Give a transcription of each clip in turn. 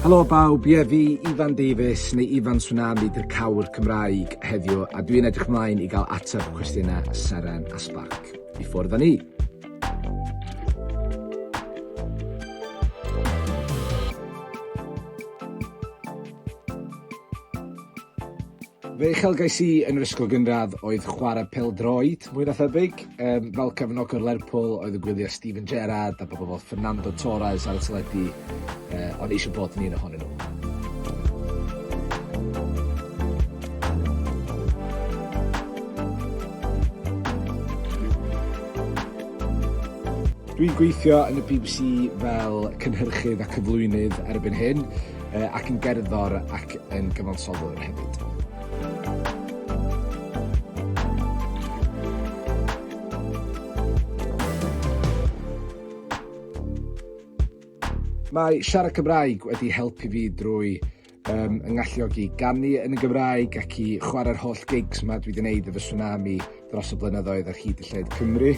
Helo bawb, fi Ifan Davies neu Ifan Sŵnami di'r cawr Cymraeg heddiw a dwi'n edrych ymlaen i gael ateb cwestiynau seren a sbarc. I ffwrdd â ni. Fe uchelgais i yn yr ysgol gynradd oedd chwarae pêl-droed, mwy na thebyg. Fel cefnogwr Lerpwl oedd y gwyliau Steven Gerrard a bobl fel Fernando Torres ar y teledu, ond eisiau bod yn un ohonyn nhw. Dwi'n gweithio yn y BBC fel cynhyrchydd a cyflwynydd erbyn hyn, ac yn gerddor ac yn gyfansoddwr hefyd. Mae siarad Cymraeg wedi helpu fi drwy yngalluogi ganu yn y Gymraeg ac i chwarae'r holl gigs yma dwi wedi gwneud efo Sŵnami dros y blynyddoedd ar hyd y lled Cymru.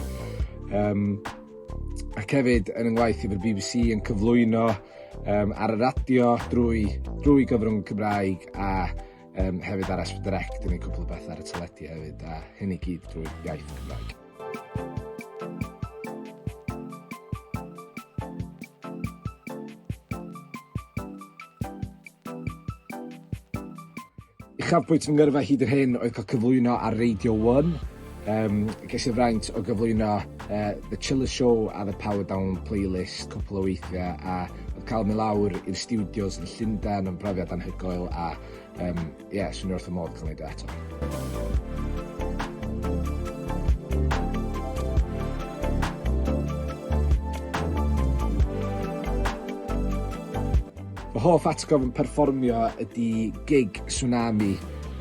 Ac hefyd yn yngwaith efo'r BBC yn cyflwyno ar y radio drwy Cyfrwng Cymraeg a hefyd ar S4C yn gwneud cwbl o beth ar y teledu hefyd a hyn i gyd drwy iaith Cymraeg. Uchafbwynt fy ngyrfa hyd yr hyn oedd cael cyflwyno ar Radio 1. Ges i'r fraint o gyflwyno The Chiller Show a The Power Down playlist cwpl o weithiau a oedd cael mynd lawr i'r studios yn Llundain yn brofiad anhygoel a swnio wrth y modd cael ei wneud eto. Fy hoff atgof yn perfformio ydy gig Sŵnami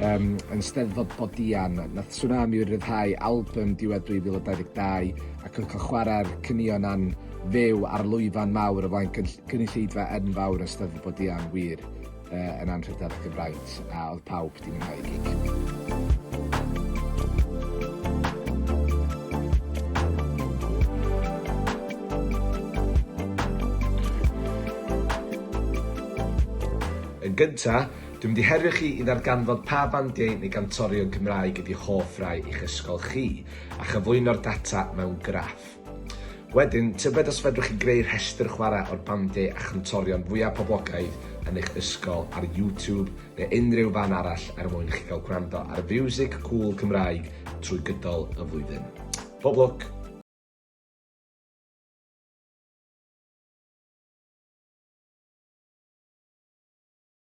yn Steddfod Bodian. Nath Sŵnami ryddhau album diwedd 2022 ac yn cael chwarae'r cynnion a'n fyw ar lwyfan mawr o flaen cynulleidfa enfawr yn Steddfod Bodian wir yn anrhydedd ac yn braint a oedd pawb wedi mwynhau y gig. Yn gynta, dwi'n mynd i herio chi i ddarganfod pa bandiau neu gantorion Cymraeg ydy hoff rai i'ch ysgol chi a chyflwyno'r data mewn graff. Wedyn, tybed os fedrwch chi greu rhestr chwarae o'r bandiau a chantorion fwyaf poblogaidd yn eich ysgol ar YouTube neu unrhyw fan arall mwyn i chi gael gwrando ar y fiwsig cŵl Cymraeg trwy gydol y flwyddyn. Pob lwc!